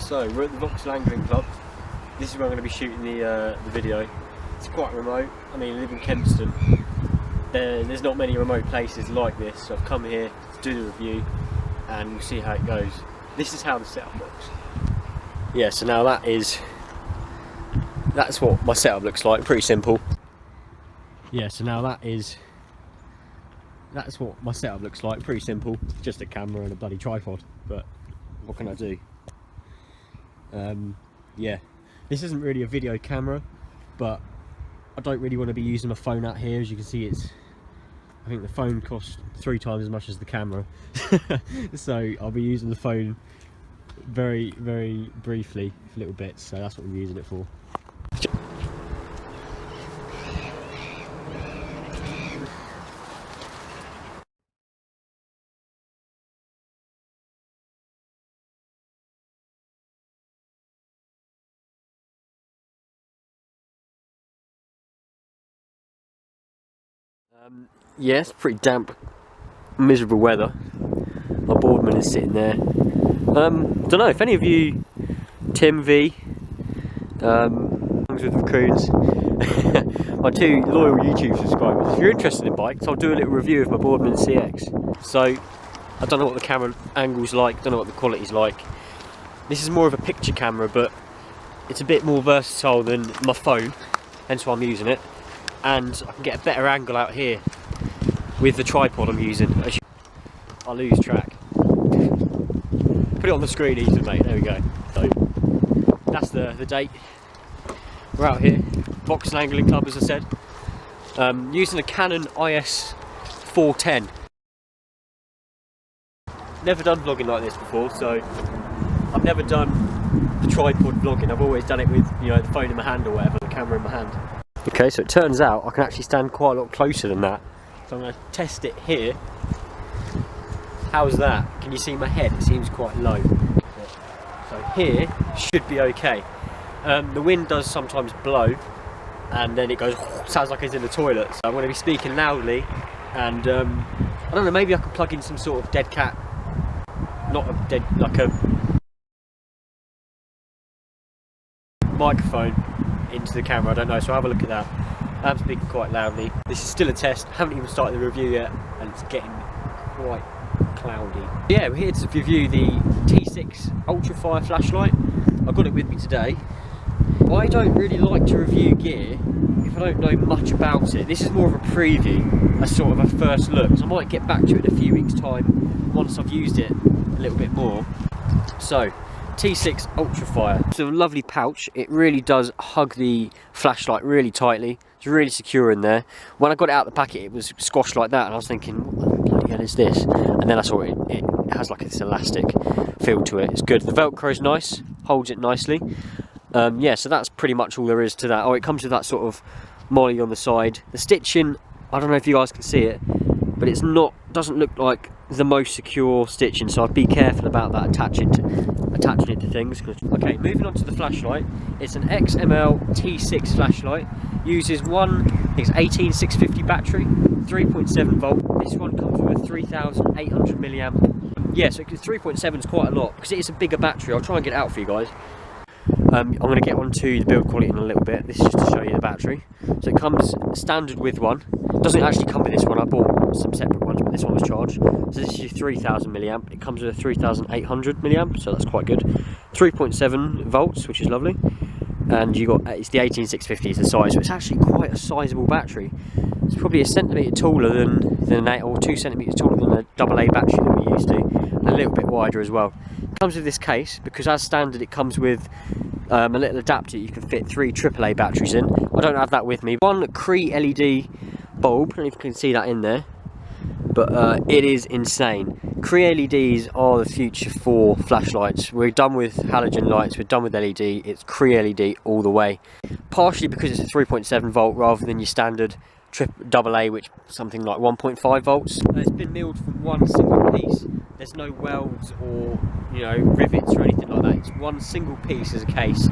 So we're at the Vauxhall Angling Club. This is where I'm going to be shooting the video. It's quite remote. I mean, I live in Kempston. There's not many remote places like this, so I've come here to do the review and we'll see how it goes. This is how the setup looks. Yeah, so now that's what my setup looks like. Pretty simple. Yeah, so now that's what my setup looks like. Pretty simple. Just a camera and a bloody tripod. But what can I do? Yeah, this isn't really a video camera, but I don't really want to be using my phone out here. As you can see, I think the phone costs 3 times as much as the camera. So I'll be using the phone very, very briefly, for little bits. So that's what we're using it for. Yeah, it's pretty damp, miserable weather. My boardman is sitting there. Don't know if any of you, Tim V, with raccoons, my 2 loyal YouTube subscribers, if you're interested in bikes, I'll do a little review of my Boardman CX. So I don't know what the camera angle's like, don't know what the quality's like. This is more of a picture camera, but it's a bit more versatile than my phone, hence why I'm using it. And I can get a better angle out here with the tripod I'm using. I lose track. Put it on the screen easily, mate. There we go. So that's the date. We're out here, Vauxhall Angling Club, as I said. Using a Canon IS 410. Never done vlogging like this before, so I've never done the tripod vlogging. I've always done it with, you know, the phone in my hand or whatever, the camera in my hand. Okay, so it turns out I can actually stand quite a lot closer than that. So I'm going to test it here. How's that? Can you see my head? It seems quite low. So here should be okay. The wind does sometimes blow and then it goes, sounds like it's in the toilet. So I'm going to be speaking loudly and I don't know, maybe I could plug in some sort of dead cat, not a dead, like a microphone into the camera, I don't know, so I'll have a look at that. I'm speaking quite loudly. This is still a test, I haven't even started the review yet, and it's getting quite cloudy. Yeah, we're here to review the T6 UltraFire flashlight. I've got it with me today. I don't really like to review gear if I don't know much about it. This is more of a preview, a sort of a first look, so I might get back to it in a few weeks' time once I've used it a little bit more. So, T6 UltraFire. It's a lovely pouch. It really does hug the flashlight really tightly. It's really secure in there. When I got it out of the packet, it was squashed like that, and I was thinking, what the bloody hell is this? And then I saw it has like this elastic feel to it. It's good. The Velcro is nice, holds it nicely. Yeah, so that's pretty much all there is to that. Oh, it comes with that sort of molly on the side. The stitching, I don't know if you guys can see it, but it's not, doesn't look like the most secure stitching, so I'd be careful about that attaching it to things. Okay, moving on to the flashlight. It's an XML T6 flashlight. Uses it's 18650 battery, 3.7 volt. This one comes with a 3800 milliamp. Yeah, so 3.7 is quite a lot because it is a bigger battery. I'll try and get it out for you guys. I'm going to get onto the build quality in a little bit. This is just to show you the battery. So it comes standard with one. It doesn't actually come with this one. I bought some separate ones, but this one was charged. So this is your 3000 milliamp. It comes with a 3800 milliamp, so that's quite good. 3.7 volts, which is lovely. And you got, it's the 18650 is the size, so it's actually quite a sizable battery. It's probably a centimetre taller than an 8, or 2 centimetres taller than a AA battery that we're used to, and a little bit wider as well. It comes with this case because as standard it comes with a little adapter you can fit 3 AAA batteries in. I don't have that with me. One Cree LED bulb, I don't know if you can see that in there, but it is insane. Cree LEDs are the future for flashlights. We're done with halogen lights, we're done with LED, it's Cree LED all the way. Partially because it's a 3.7 volt rather than your standard AA, which is something like 1.5 volts. It's been milled from one single piece. There's no welds or, you know, rivets or anything like that. It's one single piece as a case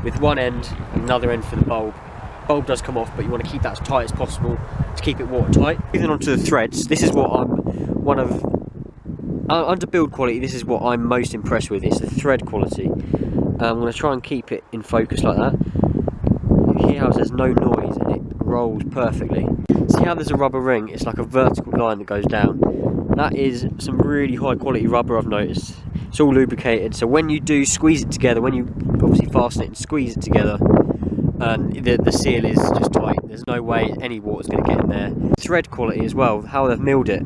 with one end and another end for the bulb. Bulb does come off, but you want to keep that as tight as possible to keep it watertight. Moving on to the threads, this is what I'm one of under build quality, this is what I'm most impressed with. It's the thread quality. I'm going to try and keep it in focus like that. You hear how there's no noise and it rolls perfectly. See how there's a rubber ring? It's like a vertical line that goes down. That is some really high quality rubber, I've noticed. It's all lubricated, so when you do squeeze it together, when you obviously fasten it and squeeze it together, the seal is just tight. There's no way any water's going to get in there. Thread quality as well, how they've milled it,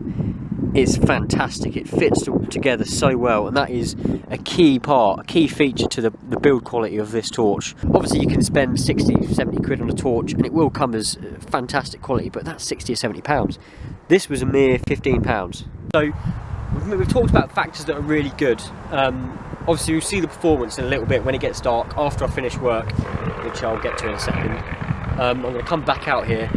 is fantastic. It fits together so well, and that is a key feature to the build quality of this torch. Obviously you can spend 60-70 quid on a torch and it will come as fantastic quality, but that's 60 or 70 pounds. This was a mere 15 pounds. So we've talked about factors that are really good. Obviously you'll see the performance in a little bit when it gets dark, after I finish work, which I'll get to in a second. I'm going to come back out here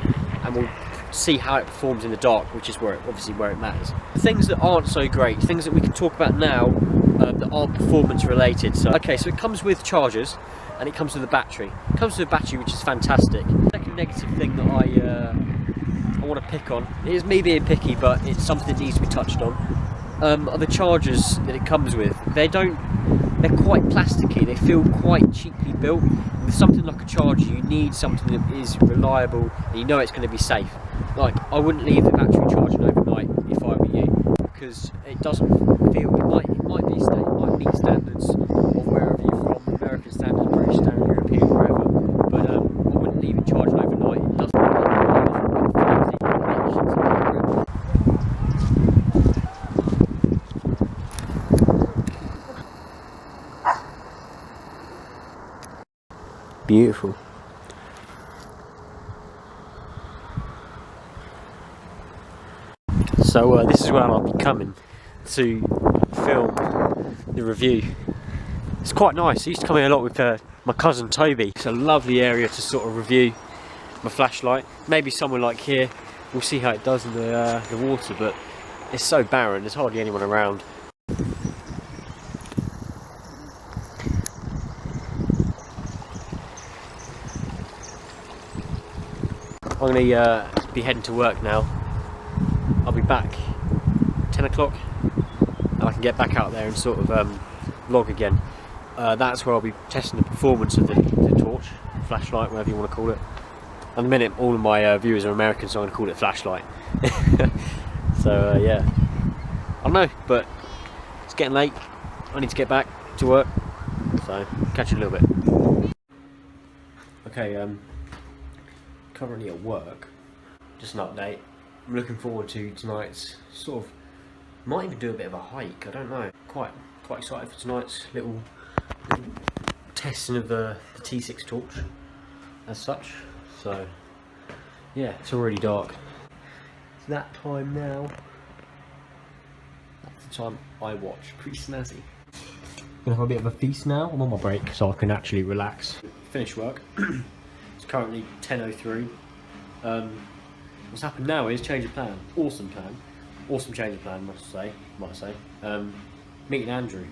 and we'll see how it performs in the dark, which is where it matters. Things that aren't so great, things that we can talk about now that aren't performance related. So it comes with chargers and it comes with a battery. It comes with a battery, which is fantastic. The second negative thing that I want to pick on, it is me being picky, but it's something that needs to be touched on, are the chargers that it comes with. They're quite plasticky, they feel quite cheaply built. With something like a charger, you need something that is reliable and you know it's going to be safe. Like, I wouldn't leave the battery charging overnight if I were you, because it doesn't feel, it might meet standards of wherever you're from, American standards, British standards, European, wherever, but I wouldn't leave it charging overnight. It doesn't beautiful. So this is where I'll be coming to film the review. It's quite nice. I used to come here a lot with my cousin Toby. It's a lovely area to sort of review my flashlight. Maybe somewhere like here, we'll see how it does in the water, but it's so barren, there's hardly anyone around. I'm going to be heading to work now. I'll be back 10 o'clock and I can get back out there and sort of vlog again. That's where I'll be testing the performance of the torch, flashlight, whatever you want to call it. At the minute all of my viewers are American, so I'm going to call it flashlight. So yeah, I don't know, but it's getting late. I need to get back to work, so catch you in a little bit. Okay, currently at work. Just an update. I'm looking forward to tonight's sort of, might even do a bit of a hike, I don't know. Quite excited for tonight's little testing of the T6 torch as such. So yeah, it's already dark. It's that time now. That's the time I watch. Pretty snazzy. Gonna have a bit of a feast now. I'm on my break so I can actually relax. Finish work. It's currently 10:03. What's happened now is change of plan. Awesome change of plan, might say. Meeting Andrew.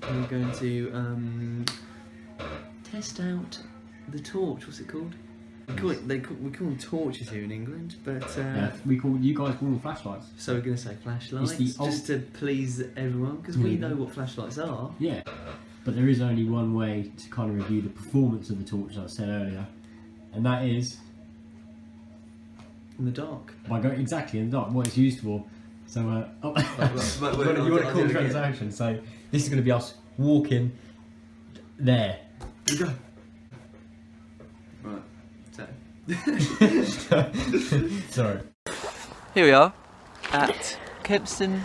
We're going to test out the torch. What's it called? We call them torches here in England, but yeah, you guys call them flashlights. So we're going to say flashlights, just to please everyone, because we know what flashlights are. Yeah, but there is only one way to kind of review the performance of the torch, as I said earlier, and that is in the dark. By going exactly in the dark, what it's used for. So you want to call transaction. So this is going to be us walking there. You go. Right. Sorry. Here we are at Kempston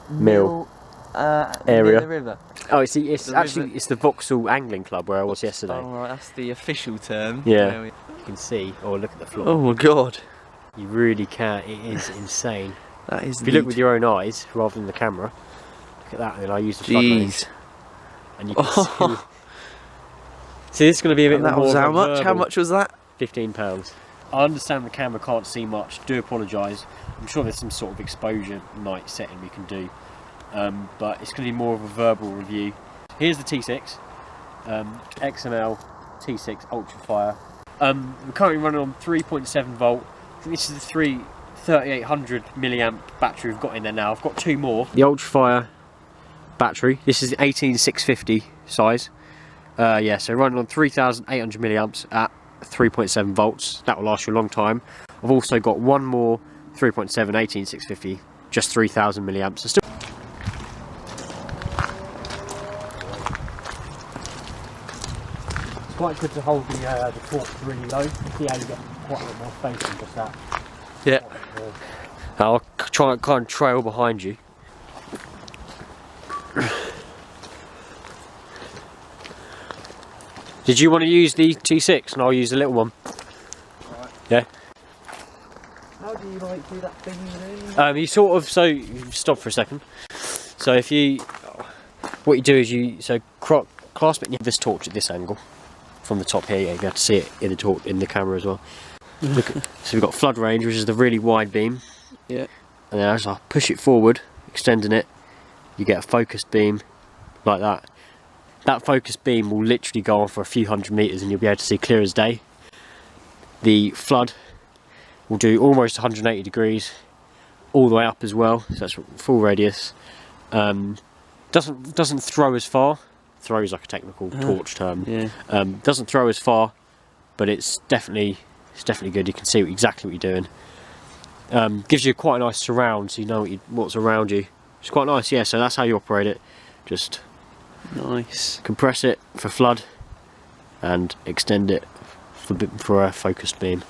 Mill area. The river. Oh, it's the Vauxhall Angling Club where I was yesterday. Oh right, that's the official term. Yeah. You can see. Oh, look at the floor. Oh my god. You really can. It is insane. That is. If you look with your own eyes rather than the camera, look at that. And then I use the floodlights. And you can see this is going to be a bit more. That was how much? How much was that? £15. I understand the camera can't see much. Do apologise. I'm sure there's some sort of exposure night setting we can do, but it's going to be more of a verbal review. Here's the T6, XML T6 UltraFire. We're currently running on 3.7 volt. I think this is the 3800 milliamp battery we've got in there now. I've got two more. The UltraFire battery. This is the 18650 size. Yeah, so running on 3800 milliamps at 3.7 volts. That will last you a long time. I've also got one more 3.7 18650, just 3000 milliamps. So still it's quite good to hold the torch really low. See how you get quite a bit more space than just that. Yeah. I'll try and kind of trail behind you. Did you want to use the T6 and I'll use the little one? Right. Yeah. How do you like do that thing you do? You sort of, so you stop for a second. So if you, what you do is you clasp it and you have this torch at this angle from the top here. Yeah, you have to see it in the torch in the camera as well. Look at, so we've got flood range, which is the really wide beam. Yeah. And then as I push it forward, extending it, you get a focused beam like that. That focused beam will literally go on for a few hundred meters and you'll be able to see clear as day. The flood will do almost 180 degrees all the way up as well, so that's full radius. Doesn't throw as far. Throw is like a technical torch term. Yeah. Doesn't throw as far, but it's definitely good. You can see exactly what you're doing. Gives you quite a nice surround, so you know what's around you. It's quite nice, yeah. So that's how you operate it. Just nice. Compress it for flood and extend it for a focused beam.